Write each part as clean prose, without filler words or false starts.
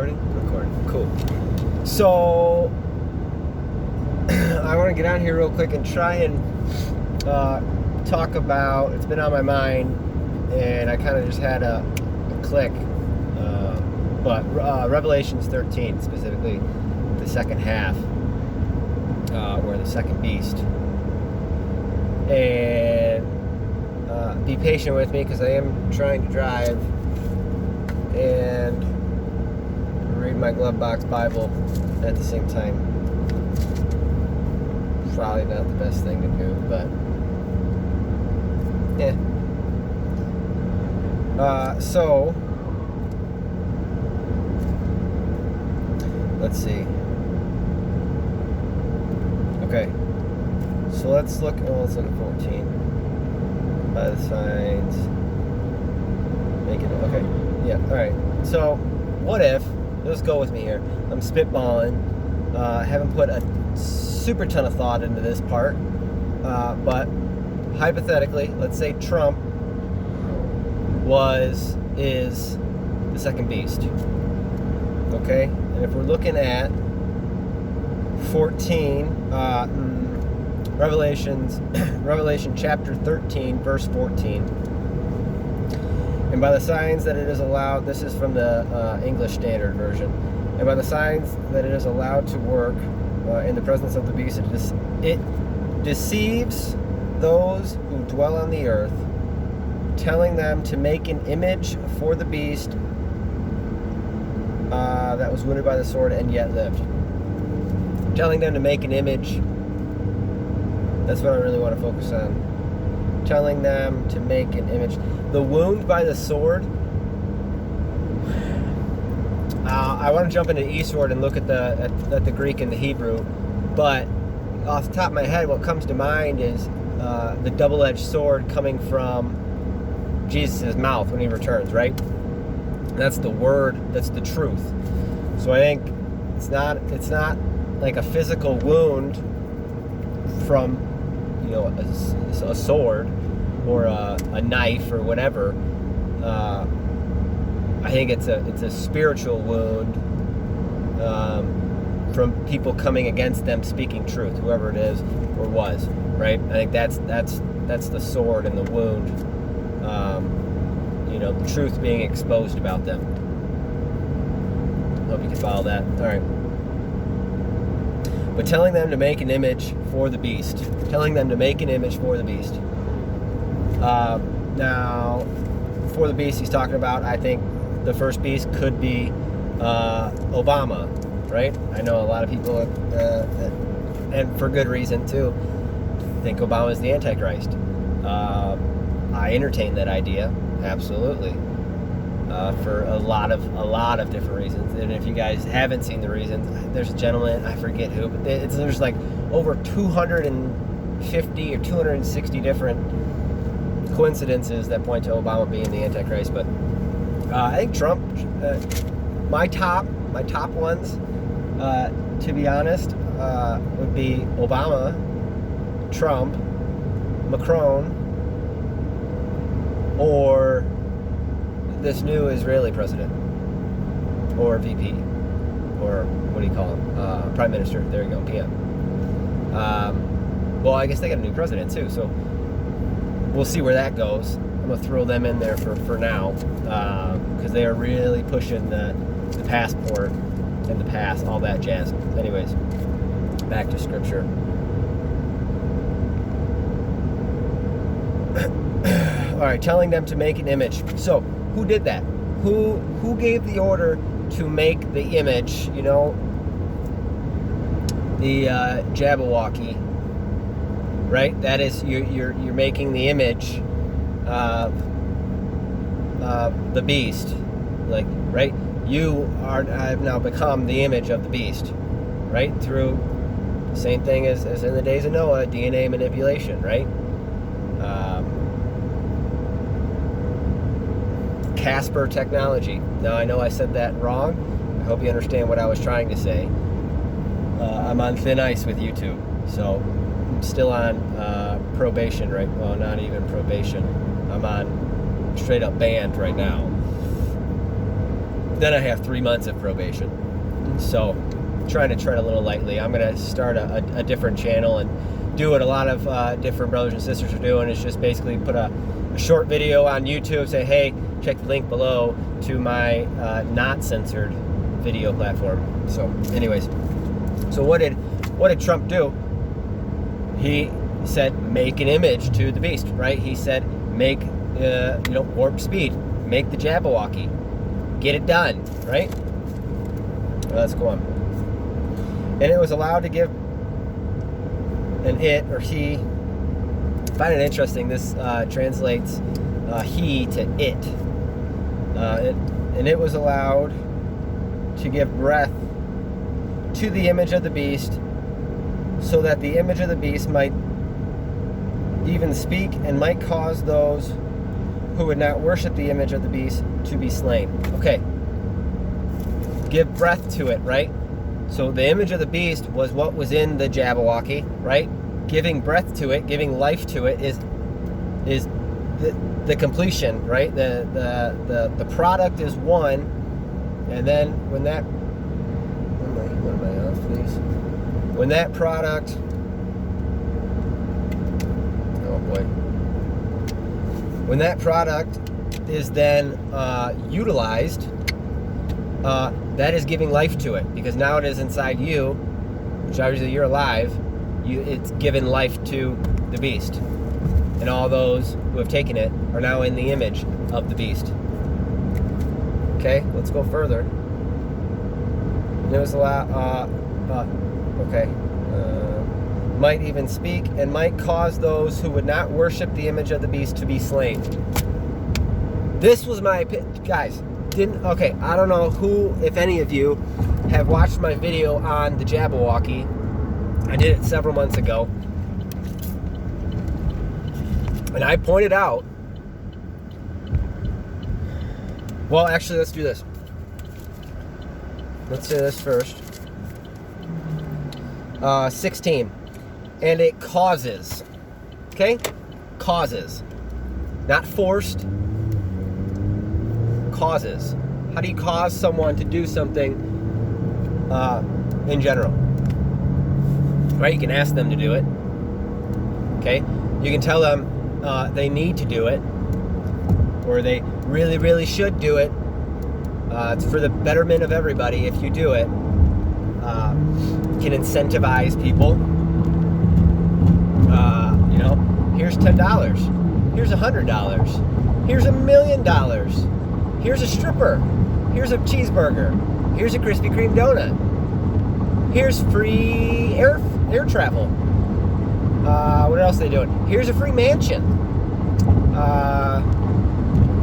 Recording? Recording. Cool. So, I want to get on here real quick and try and talk about, it's been on my mind, and I kind of just had a click, but Revelations 13, specifically the second half, or the second beast. And be patient with me because I am trying to drive and read my glove box Bible at the same time. Probably not the best thing to do, but yeah. So let's see. Okay. So let's look at 14. By the signs. Make it okay. Yeah, alright. So what if, just go with me here. I'm spitballing. Haven't put a super ton of thought into this part. But hypothetically, let's say Trump is the second beast. Okay? And if we're looking at 14, Revelation chapter 13, verse 14. And by the signs that it is allowed, this is from the English Standard Version, and by the signs that it is allowed to work in the presence of the beast, it deceives those who dwell on the earth, telling them to make an image for the beast that was wounded by the sword and yet lived. Telling them to make an image. That's what I really want to focus on. Telling them to make an image. The wound by the sword. I want to jump into eastward and look at the Greek and the Hebrew, but off the top of my head, what comes to mind is the double-edged sword coming from Jesus' mouth when he returns. Right? That's the word. That's the truth. So I think it's not like a physical wound from, a sword or a knife or whatever. I think it's a spiritual wound from people coming against them speaking truth, whoever it is or was, right? I think that's the sword and the wound. The truth being exposed about them. Hope you can follow that. All right. But telling them to make an image for the beast. Telling them to make an image for the beast. Now, for the beast he's talking about, I think the first beast could be Obama, right? I know a lot of people, and for good reason too, think Obama is the Antichrist. I entertain that idea, absolutely. For a lot of different reasons. And if you guys haven't seen the reasons, there's a gentleman, I forget who, but there's like over 250 or 260 different coincidences that point to Obama being the Antichrist. But I think Trump, my top ones, to be honest, would be Obama, Trump, Macron, or this new Israeli president, or VP, or what do you call him? Prime Minister. There you go, PM. Well, I guess they got a new president too, so we'll see where that goes. I'm gonna throw them in there for now, because they are really pushing the passport and the pass, all that jazz. Anyways, back to scripture. All right, telling them to make an image. So, who did that? Who gave the order to make the image? The Jabberwocky, right? That is, you're making the image of the beast, like, right? You have now become the image of the beast, right? Through the same thing as in the days of Noah, DNA manipulation, right? Casper technology. Now, I know I said that wrong. I hope you understand what I was trying to say. I'm on thin ice with YouTube, so I'm still on probation, right? Well, not even probation. I'm on straight up banned right now. then I have 3 months of probation. So trying to tread a little lightly. I'm going to start a different channel and do what a lot of different brothers and sisters are doing, is just basically put a short video on YouTube, say, hey, check the link below to my not censored video platform. So anyways, so what did Trump do? He said make an image to the beast, right? He said make warp speed, make the Jabberwocky, get it done, right? Well, let's go on. And it was allowed to give an it or he. I find it interesting. This translates he to it. And it was allowed to give breath to the image of the beast, so that the image of the beast might even speak and might cause those who would not worship the image of the beast to be slain. Okay. Give breath to it, right? So the image of the beast was what was in the Jabberwocky, right? Giving breath to it, giving life to it is the completion, right? The product is one, and then when that what am I off, please? When that product, oh boy, when that product is then utilized, that is giving life to it, because now it is inside you, which obviously you're alive. It's given life to the beast, and all those who have taken it are now in the image of the beast. Okay, let's go further. There's a lot. Might even speak and might cause those who would not worship the image of the beast to be slain. This was my opinion, guys. I don't know who, if any of you, have watched my video on the Jabberwocky. I did it several months ago, and I pointed out. Well, actually, let's do this. Let's say this first. 16. And it causes. Okay? Causes. Not forced. Causes. How do you cause someone to do something in general? Right? You can ask them to do it. Okay? You can tell them they need to do it, or they really, really should do it. It's for the betterment of everybody if you do it. Can incentivize people. Here's $10. Here's $100. Here's $1 million. Here's a stripper. Here's a cheeseburger. Here's a Krispy Kreme donut. Here's free air travel. What else are they doing? Here's a free mansion.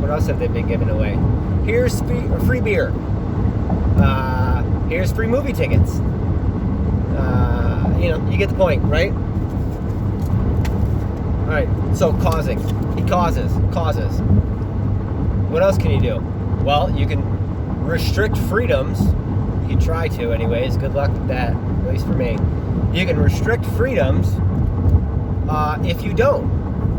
What else have they been giving away? Here's free beer. Here's free movie tickets. You get the point, right? All right, so causing. He causes. What else can you do? Well, you can restrict freedoms. You try to, anyways. Good luck with that, at least for me. You can restrict freedoms if you don't,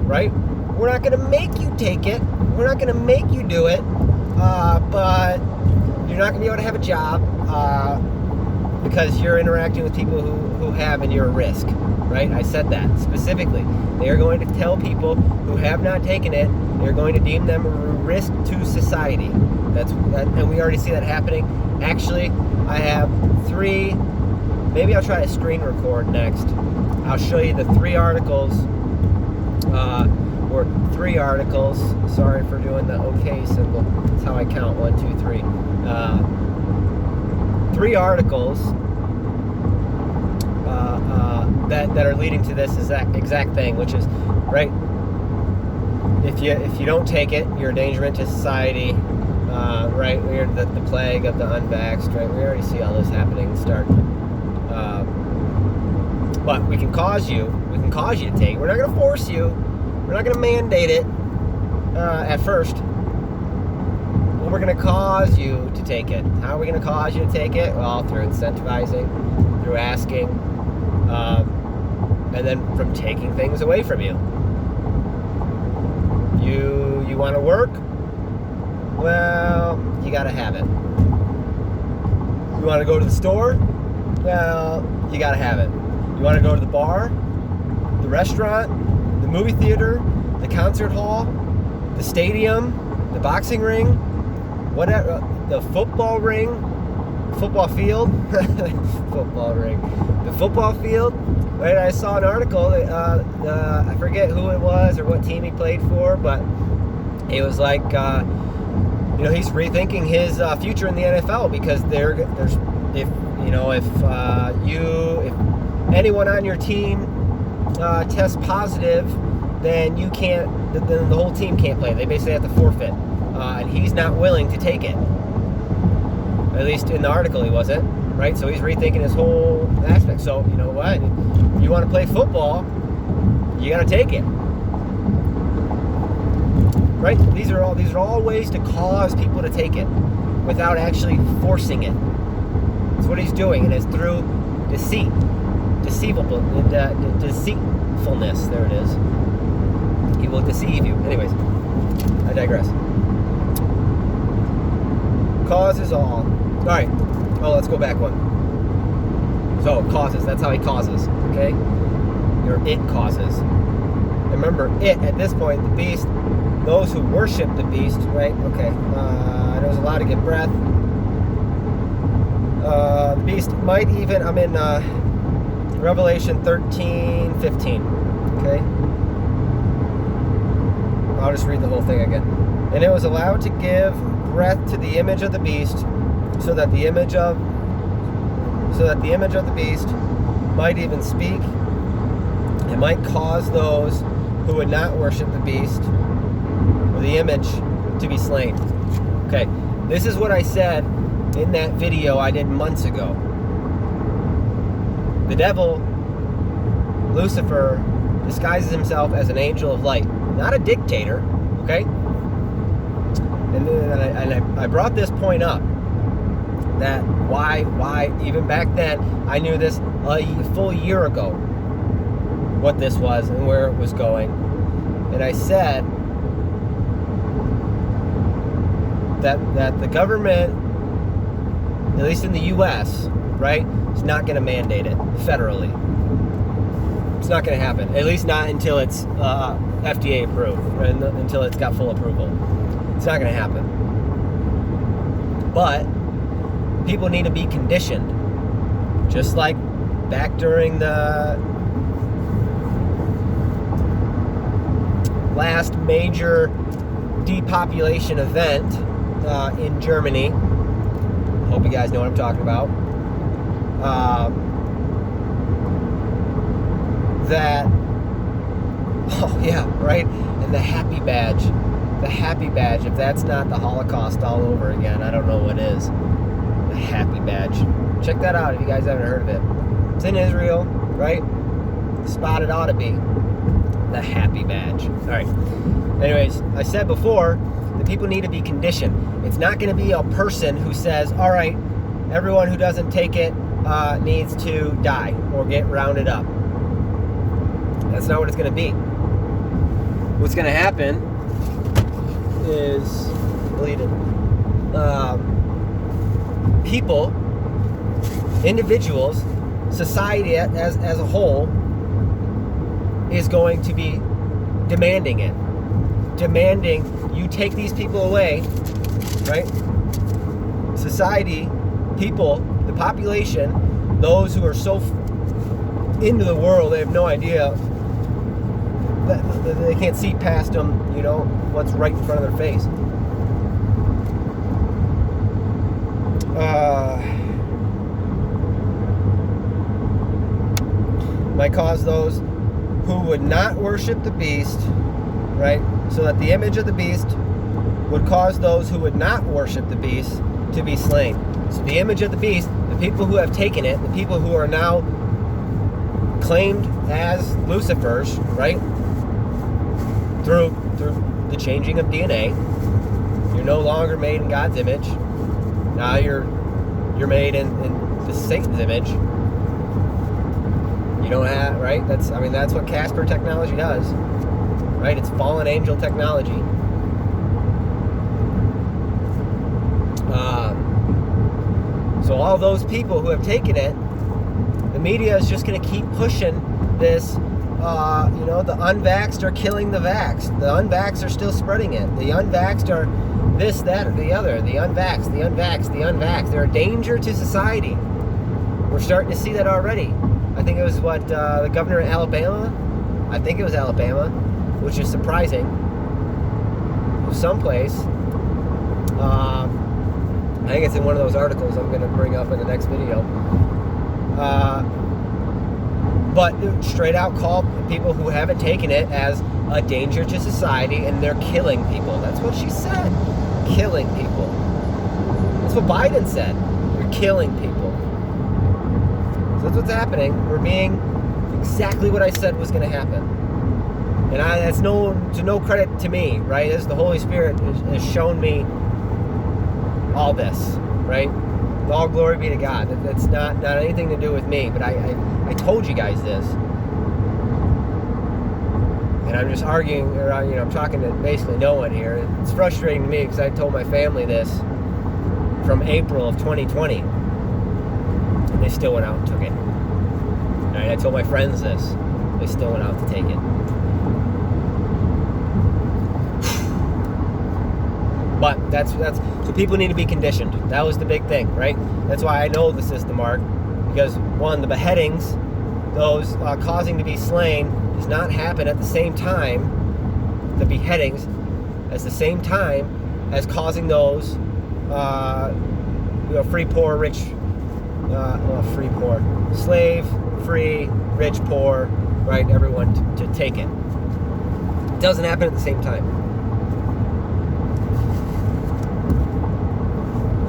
right? We're not going to make you take it. We're not going to make you do it, but you're not going to be able to have a job because you're interacting with people who have, and you're a risk, right? I said that specifically. They are going to tell people who have not taken it, they're going to deem them a risk to society. And we already see that happening. Actually, I have 3, maybe I'll try to screen record next. I'll show you the 3 articles, or 3 articles. Sorry for doing the OK symbol. That's how I count, 1, 2, 3. 3 articles that are leading to this exact thing, which is, right, if you don't take it, you're a endangerment to society, right? We're the plague of the unvaxxed, right? We already see all this happening start. But we can cause you to take it. We're not going to force you. We're not going to mandate it at first. But we're going to cause you to take it. How are we going to cause you to take it? Well, through incentivizing, through asking, and then from taking things away from you. You want to work? Well, you got to have it. You want to go to the store? Well, you got to have it. You want to go to the bar, the restaurant, the movie theater, the concert hall, the stadium, the boxing ring, whatever, the football ring, football field, football ring, the football field. Right? I saw an article. I forget who it was or what team he played for, but it was like, he's rethinking his future in the NFL because if anyone on your team tests positive, then then the whole team can't play. They basically have to forfeit, and he's not willing to take it. At least in the article, he wasn't. Right? So he's rethinking his whole aspect. So you know what? You want to play football, you got to take it. Right? These are all ways to cause people to take it without actually forcing it. That's what he's doing, and it's through deceitfulness. There it is. He will deceive you. Anyways, I digress. Causes all. All right. Oh, let's go back one. So causes. That's how he causes. Okay. Or it causes. Remember, it at this point, the beast. Those who worship the beast, right? Okay. I was allowed to get breath. The beast might even, I'm in Revelation 13:15. Okay. I'll just read the whole thing again. And it was allowed to give breath to the image of the beast, so that the image of the beast might even speak. It might cause those who would not worship the beast the image to be slain. Okay, this is what I said in that video I did months ago. The devil, Lucifer, disguises himself as an angel of light, not a dictator. Okay, and I brought this point up, that why even back then I knew this a full year ago what this was and where it was going, and I said that the government, at least in the U.S., right, is not going to mandate it federally. It's not going to happen. At least not until it's FDA approved, right? Until it's got full approval. It's not going to happen. But people need to be conditioned, just like back during the last major depopulation event in Germany. Hope you guys know what I'm talking about. And the happy badge. The happy badge, if that's not the Holocaust all over again, I don't know what is. The happy badge. Check that out if you guys haven't heard of it. It's in Israel, right? Spot it ought to be. The happy badge. Alright. Anyways, I said before, the people need to be conditioned. It's not going to be a person who says, alright, everyone who doesn't take it needs to die or get rounded up. That's not what it's going to be. What's going to happen is people, individuals, society as a whole is going to be demanding it. Demanding you take these people away, right? Society, people, the population, those who are so into the world, they have no idea. They can't see past them, what's right in front of their face. Might cause those who would not worship the beast, right? So that the image of the beast would cause those who would not worship the beast to be slain. So the image of the beast, the people who have taken it, the people who are now claimed as Lucifers, right? Through the changing of DNA, you're no longer made in God's image. Now you're made in the Satan's image. You don't have, right? That's what Casper technology does, right? It's fallen angel technology. So all those people who have taken it, the media is just going to keep pushing this, the unvaxxed are killing the vaxxed. The unvaxxed are still spreading it. The unvaxxed are this, that, or the other. The unvaxxed, the unvaxxed, the unvaxxed. They're a danger to society. We're starting to see that already. I think it was the governor of Alabama? I think it was Alabama, which is surprising. Someplace. I think it's in one of those articles I'm going to bring up in the next video. But straight out call people who haven't taken it as a danger to society, and they're killing people. That's what she said. Killing people. That's what Biden said. You're killing people. So that's what's happening. We're being exactly what I said was going to happen. And that's no credit to me, right? As the Holy Spirit has shown me all this, right? All glory be to God. That's not anything to do with me, but I told you guys this. And I'm just arguing, or I'm talking to basically no one here. It's frustrating to me because I told my family this from April of 2020. And they still went out and took it. Right? I told my friends this. They still went out to take it. But that's so people need to be conditioned. That was the big thing, right? That's why I know the system, Mark, because one, the beheadings, those causing to be slain, does not happen at the same time. The beheadings, at the same time as causing those, free, poor, rich, free, poor, slave, free, rich, poor, right? Everyone to take it. It doesn't happen at the same time.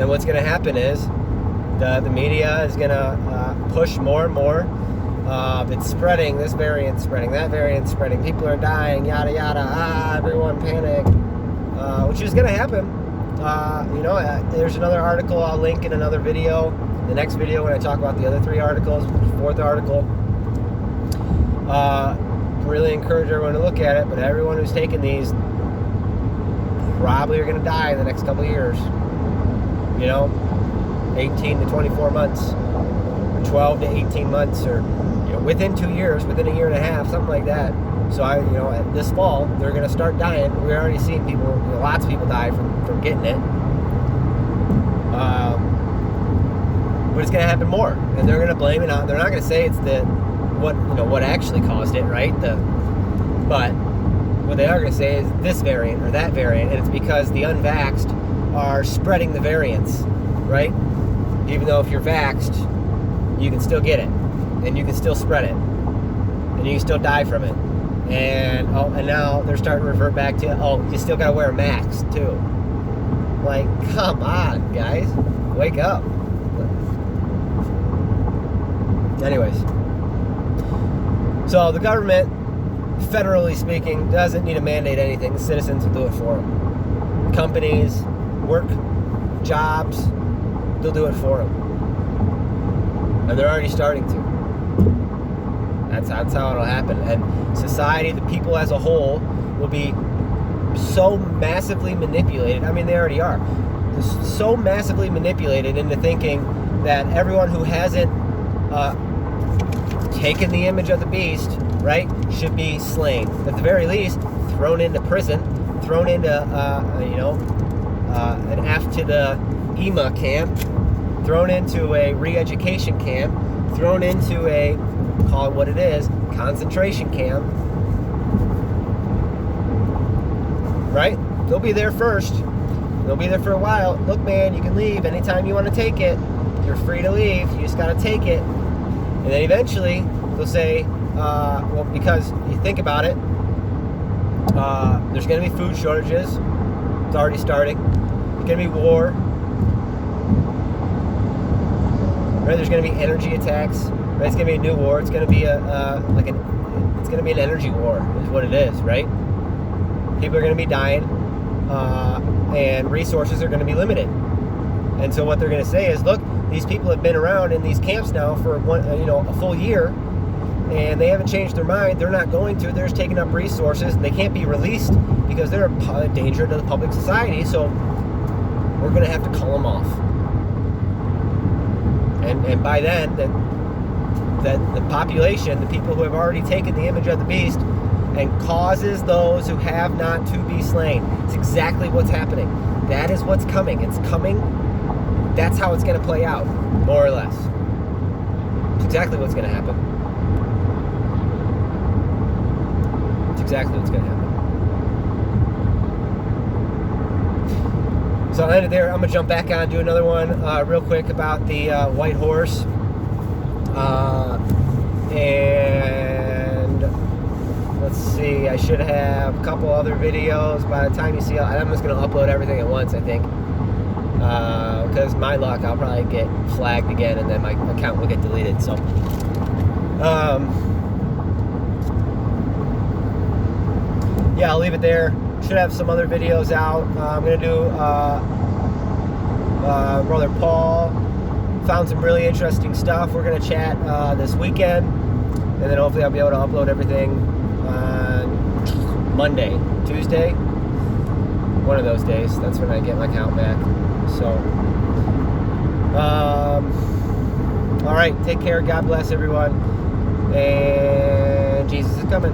And what's going to happen is the media is going to push more and more. It's spreading. This variant's spreading. That variant's spreading. People are dying. Yada yada. Everyone panic. Which is going to happen. There's another article I'll link in another video. The next video when I talk about the other 3 articles, 4th article. Really encourage everyone to look at it. But everyone who's taken these probably are going to die in the next couple of years. 18 to 24 months, or 12 to 18 months, or within 2 years, within a year and a half, something like that. So this fall they're going to start dying. We're already seeing people, lots of people die from getting it. But it's going to happen more, and they're going to blame it on. They're not going to say it's what actually caused it, right? But what they are going to say is this variant or that variant, and it's because the unvaxxed are spreading the variants, right? Even though if you're vaxxed, you can still get it, and you can still spread it, and you can still die from it. And now they're starting to revert back to, you still gotta wear a mask too. Like, come on, guys, wake up. Anyways, so the government, federally speaking, doesn't need to mandate anything. The citizens will do it for them. Companies, work, jobs, they'll do it for them. And they're already starting to. That's how it'll happen. And society, the people as a whole, will be so massively manipulated. I mean, they already are. So massively manipulated into thinking that everyone who hasn't taken the image of the beast, right, should be slain. At the very least, thrown into prison, thrown into, an F to the EMA camp, thrown into a re-education camp, thrown into a, call it what it is, concentration camp. Right? They'll be there first. They'll be there for a while. Look, man, you can leave anytime you want to take it. You're free to leave. You just got to take it. And then eventually, they'll say, because you think about it, there's going to be food shortages. It's already starting. There's going to be war. Right? There's going to be energy attacks. Right? It's going to be a new war. It's going to be it's going to be an energy war, is what it is, right? People are going to be dying, and resources are going to be limited. And so what they're going to say is, look, these people have been around in these camps now for a full year, and they haven't changed their mind. They're not going to. They're just taking up resources, and they can't be released because they're a danger to the public society. So we're going to have to call them off. And by then, that the population, the people who have already taken the image of the beast, and causes those who have not to be slain. It's exactly what's happening. That is what's coming. It's coming. That's how it's going to play out, more or less. It's exactly what's going to happen. It's exactly what's going to happen. So I'll end it there. I'm going to jump back on, do another one real quick about the white horse. And let's see, I should have a couple other videos by the time you see. I'm just going to upload everything at once, I think. Because my luck, I'll probably get flagged again and then my account will get deleted. So, yeah, I'll leave it there. Should have some other videos out. I'm going to do Brother Paul. Found some really interesting stuff. We're going to chat this weekend. And then hopefully I'll be able to upload everything on Monday, Tuesday. One of those days. That's when I get my account back. So, all right. Take care. God bless everyone. And Jesus is coming.